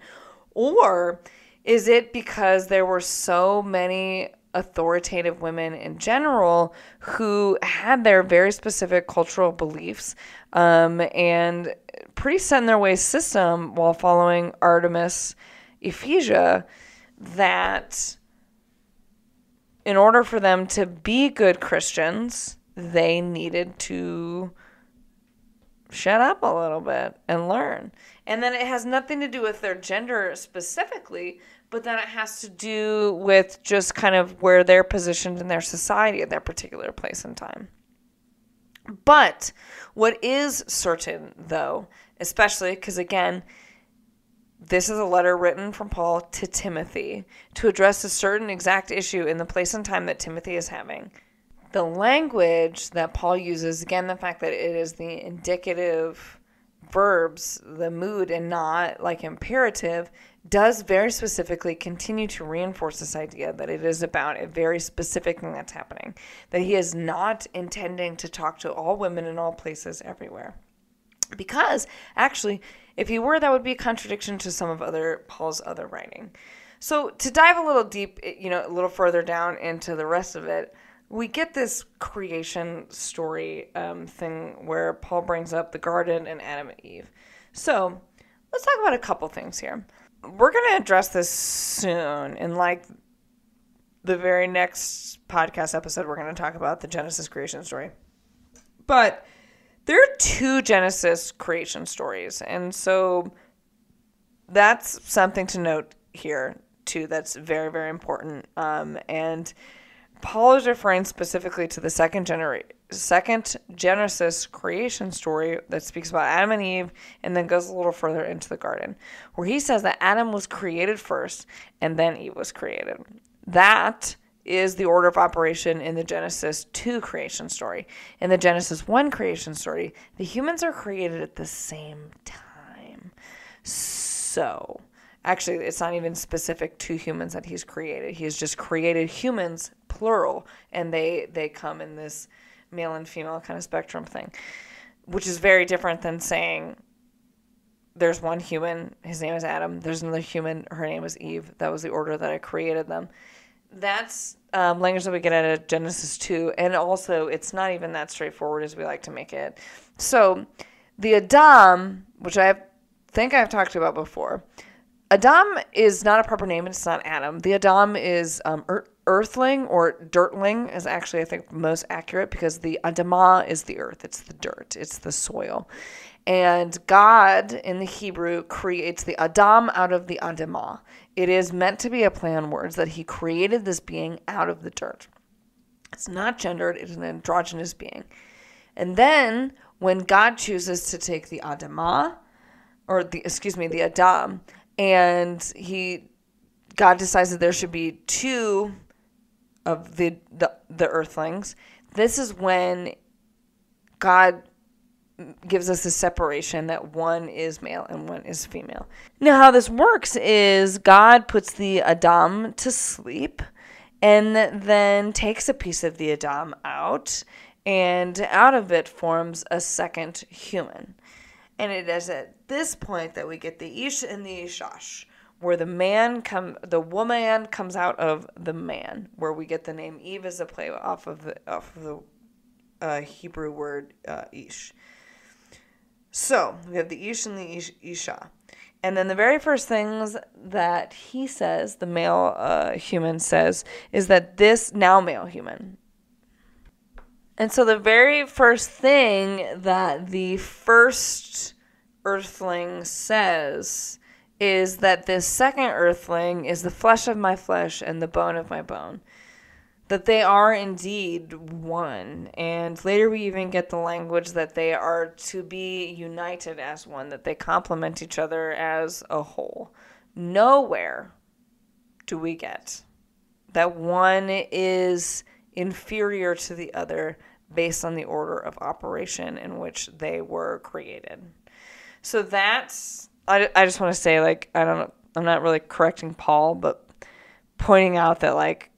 Or is it because there were so many authoritative women in general who had their very specific cultural beliefs and pretty set in their ways system while following Artemis Ephesia, that in order for them to be good Christians, they needed to shut up a little bit and learn. And then it has nothing to do with their gender specifically, but then it has to do with just kind of where they're positioned in their society at that particular place and time. But what is certain, though, especially because, again, this is a letter written from Paul to Timothy to address a certain exact issue in the place and time that Timothy is having. The language that Paul uses, again, the fact that it is the indicative verbs, the mood, and not like imperative, does very specifically continue to reinforce this idea that it is about a very specific thing that's happening, that he is not intending to talk to all women in all places everywhere. Because, actually, if he were, that would be a contradiction to some of Paul's other writing. So to dive a little deep, a little further down into the rest of it, we get this creation story thing where Paul brings up the garden and Adam and Eve. So let's talk about a couple things here. We're going to address this soon. In like the very next podcast episode, we're going to talk about the Genesis creation story. But there are two Genesis creation stories. And so that's something to note here, too. That's very, very important. And Paul is referring specifically to the second Genesis creation story that speaks about Adam and Eve and then goes a little further into the garden, where he says that Adam was created first and then Eve was created. That is the order of operation in the Genesis 2 creation story. In the Genesis 1 creation story, the humans are created at the same time. So actually, it's not even specific to humans that he's created. He's just created humans, plural, and they come in this male and female kind of spectrum thing, which is very different than saying there's one human, his name is Adam, there's another human, her name is Eve. That was the order that I created them. That's language that we get out of Genesis 2, and also it's not even that straightforward as we like to make it. So the Adam, which I think I've talked about before, Adam is not a proper name, and it's not Adam. The Adam is earthling, or dirtling is actually, I think, most accurate, because the Adamah is the earth. It's the dirt. It's the soil. And God, in the Hebrew, creates the Adam out of the Adamah. It is meant to be a play on words that he created this being out of the dirt. It's not gendered. It is an androgynous being. And then, when God chooses to take the Adamah, the Adam, and God decides that there should be two of the earthlings, this is when God gives us a separation that one is male and one is female. Now, how this works is God puts the Adam to sleep and then takes a piece of the Adam out, and out of it forms a second human. And it is at this point that we get the Ish and the Ishash, where the woman comes out of the man, where we get the name Eve as a play off of the Hebrew word Ish. So we have the Ish and the Isha. And then the very first things that he says, the male human says, is that this now male human. And so the very first thing that the first earthling says is that this second earthling is the flesh of my flesh and the bone of my bone. That they are indeed one. And later we even get the language that they are to be united as one, that they complement each other as a whole. Nowhere do we get that one is inferior to the other based on the order of operation in which they were created. So that's, I just want to say, like, I'm not really correcting Paul, but pointing out that, like,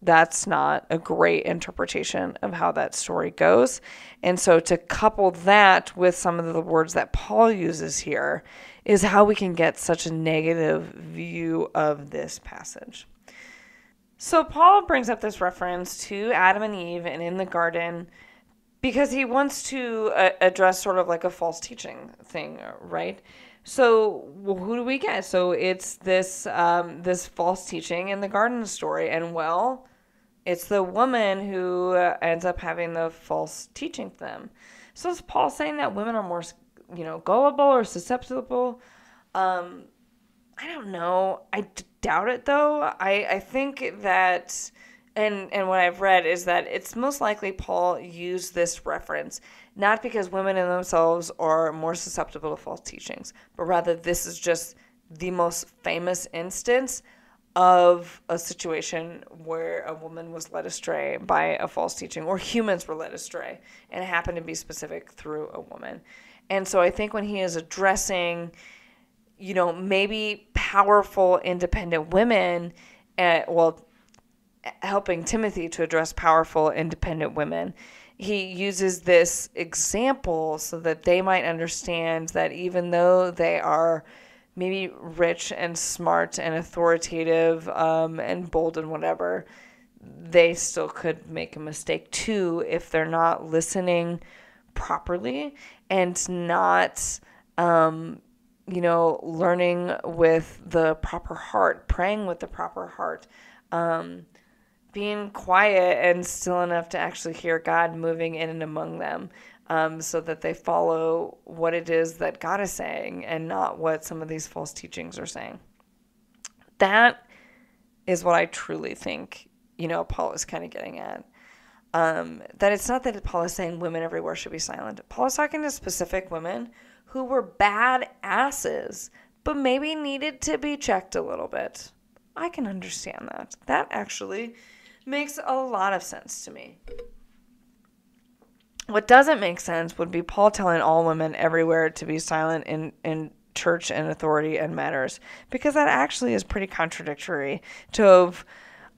that's not a great interpretation of how that story goes. And so to couple that with some of the words that Paul uses here is how we can get such a negative view of this passage. So Paul brings up this reference to Adam and Eve and in the garden because he wants to address sort of like a false teaching thing, right? So who do we get? So it's this this false teaching in the garden story. And well, it's the woman who ends up having the false teaching to them. So is Paul saying that women are more, gullible or susceptible? I don't know. I doubt it, though. I think that, and what I've read is that it's most likely Paul used this reference not because women in themselves are more susceptible to false teachings, but rather this is just the most famous instance of a situation where a woman was led astray by a false teaching, or humans were led astray, and it happened to be specific through a woman. And so I think when he is addressing, maybe powerful, independent women, helping Timothy to address powerful, independent women, he uses this example so that they might understand that even though they are maybe rich and smart and authoritative and bold and whatever, they still could make a mistake too if they're not listening properly and not, learning with the proper heart, praying with the proper heart, being quiet and still enough to actually hear God moving in and among them. So that they follow what it is that God is saying and not what some of these false teachings are saying. That is what I truly think, Paul is kind of getting at. That it's not that Paul is saying women everywhere should be silent. Paul is talking to specific women who were bad asses, but maybe needed to be checked a little bit. I can understand that. That actually makes a lot of sense to me. What doesn't make sense would be Paul telling all women everywhere to be silent in church and authority and matters, because that actually is pretty contradictory to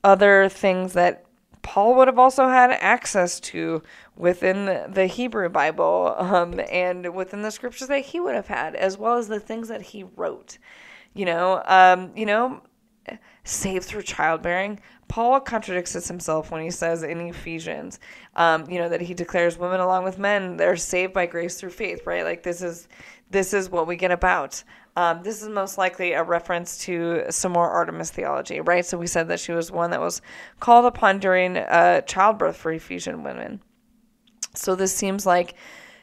other things that Paul would have also had access to within the Hebrew Bible and within the scriptures that he would have had, as well as the things that he wrote. Saved through childbearing. Paul contradicts this himself when he says in Ephesians, that he declares women along with men, they're saved by grace through faith, right? Like this is what we get about. This is most likely a reference to some more Artemis theology, right? So we said that she was one that was called upon during childbirth for Ephesian women. So this seems like,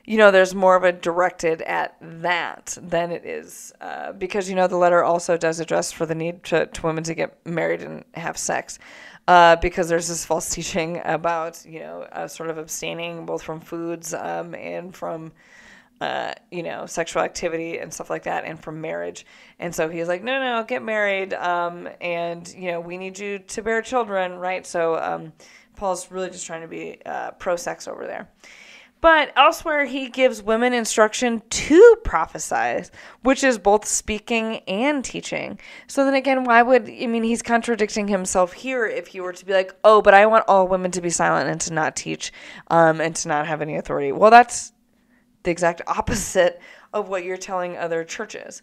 there's more of a directed at that than it is. Because, the letter also does address for the need to women to get married and have sex. Because there's this false teaching about, sort of abstaining both from foods and from, sexual activity and stuff like that, and from marriage. And so he's like, no, get married. And, we need you to bear children, right? So Paul's really just trying to be pro-sex over there. But elsewhere, he gives women instruction to prophesy, which is both speaking and teaching. So then again, he's contradicting himself here if he were to be like, oh, but I want all women to be silent and to not teach and to not have any authority. Well, that's the exact opposite of what you're telling other churches.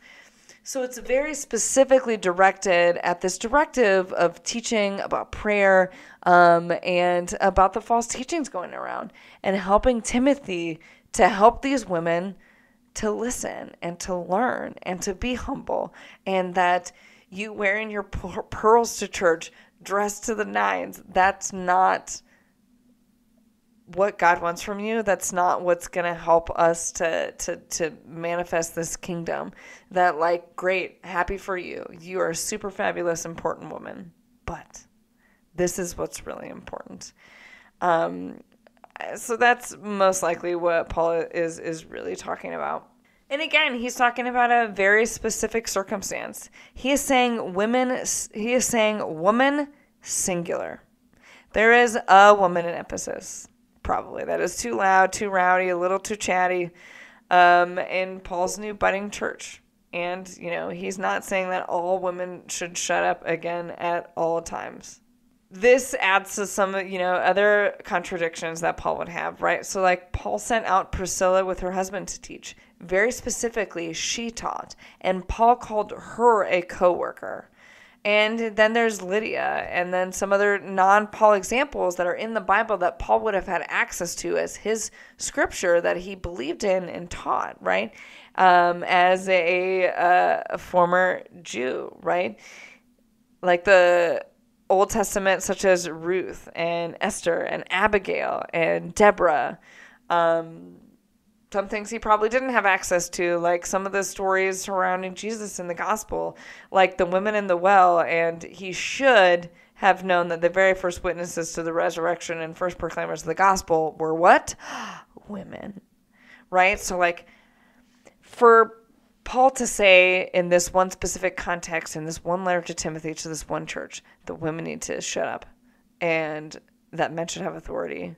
So it's very specifically directed at this directive of teaching about prayer and about the false teachings going around and helping Timothy to help these women to listen and to learn and to be humble, and that you wearing your pearls to church, dressed to the nines, that's not what God wants from you. That's not what's going to help us to manifest this kingdom. That, like, great, happy for you. You are a super fabulous, important woman. But this is what's really important. So that's most likely what Paul is really talking about. And again, he's talking about a very specific circumstance. He is saying woman singular. There is a woman in Ephesus, probably, that is too loud, too rowdy, a little too chatty, in Paul's new budding church. And, he's not saying that all women should shut up again at all times. This adds to some, other contradictions that Paul would have, right? So, like, Paul sent out Priscilla with her husband to teach. Very specifically, she taught, and Paul called her a co-worker. And then there's Lydia, and then some other non-Paul examples that are in the Bible that Paul would have had access to as his scripture that he believed in and taught, right? As a former Jew, right? Like the Old Testament, such as Ruth and Esther and Abigail and Deborah. Some things he probably didn't have access to, like some of the stories surrounding Jesus in the gospel, like the women in the well. And he should have known that the very first witnesses to the resurrection and first proclaimers of the gospel were what? Women, right? So, like, for Paul to say in this one specific context, in this one letter to Timothy, to this one church, the women need to shut up and that men should have authority,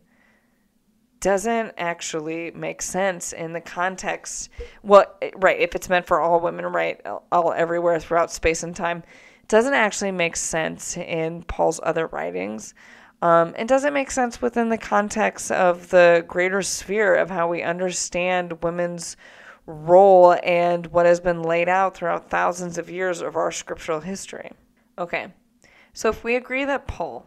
doesn't actually make sense in the context. Well, right, if it's meant for all women, right, all everywhere throughout space and time, it doesn't actually make sense in Paul's other writings. It doesn't make sense within the context of the greater sphere of how we understand women's role and what has been laid out throughout thousands of years of our scriptural history. Okay, so if we agree that Paul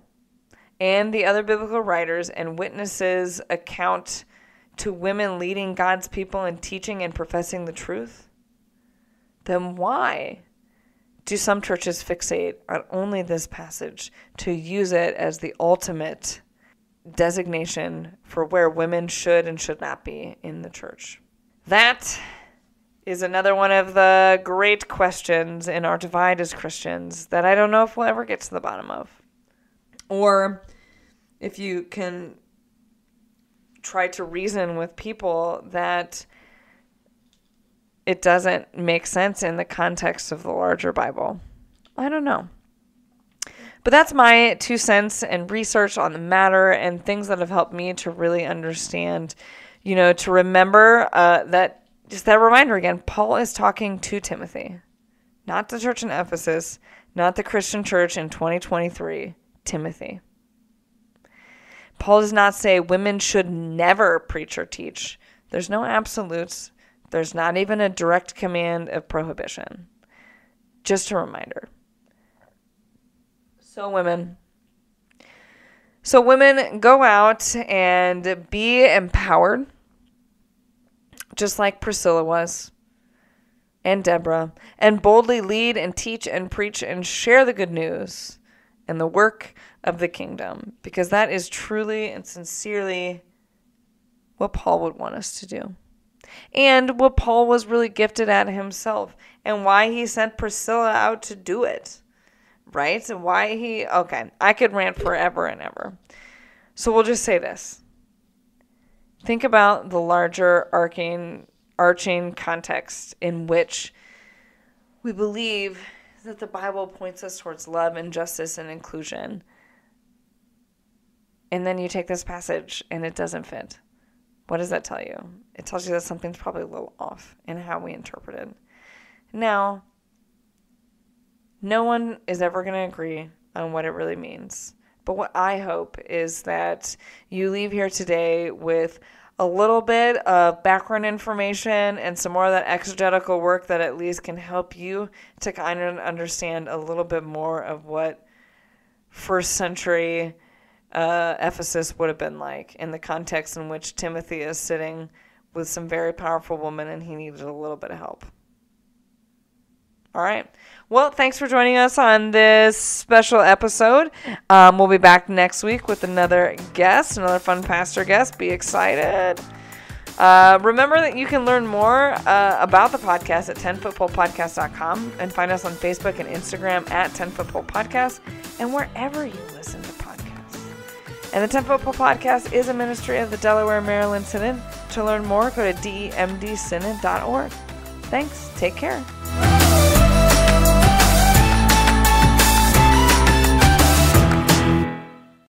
and the other biblical writers and witnesses account to women leading God's people in teaching and professing the truth, then why do some churches fixate on only this passage to use it as the ultimate designation for where women should and should not be in the church? That is another one of the great questions in our divide as Christians that I don't know if we'll ever get to the bottom of. Or if you can try to reason with people that it doesn't make sense in the context of the larger Bible. I don't know. But that's my 2 cents and research on the matter and things that have helped me to really understand, to remember that, just that reminder again, Paul is talking to Timothy, not the church in Ephesus, not the Christian church in 2023, Timothy. Paul does not say women should never preach or teach. There's no absolutes. There's not even a direct command of prohibition. Just a reminder. So women, go out and be empowered, just like Priscilla was, and Deborah, and boldly lead and teach and preach and share the good news and the work of the kingdom, because that is truly and sincerely what Paul would want us to do. And what Paul was really gifted at himself, and why he sent Priscilla out to do it, right? And why I could rant forever and ever. So we'll just say this. Think about the larger arching context in which we believe that the Bible points us towards love and justice and inclusion. And then you take this passage and it doesn't fit. What does that tell you? It tells you that something's probably a little off in how we interpret it. Now, no one is ever going to agree on what it really means. But what I hope is that you leave here today with a little bit of background information and some more of that exegetical work that at least can help you to kind of understand a little bit more of what first century Ephesus would have been like in the context in which Timothy is sitting with some very powerful women, and he needed a little bit of help. All right. Well, thanks for joining us on this special episode. We'll be back next week with another guest, another fun pastor guest. Be excited. Remember that you can learn more about the podcast at 10footpolepodcast.com and find us on Facebook and Instagram at 10footpole podcast and wherever you listen to podcasts. And the 10footpole podcast is a ministry of the Delaware Maryland Synod. To learn more, go to demdsynod.org. Thanks. Take care.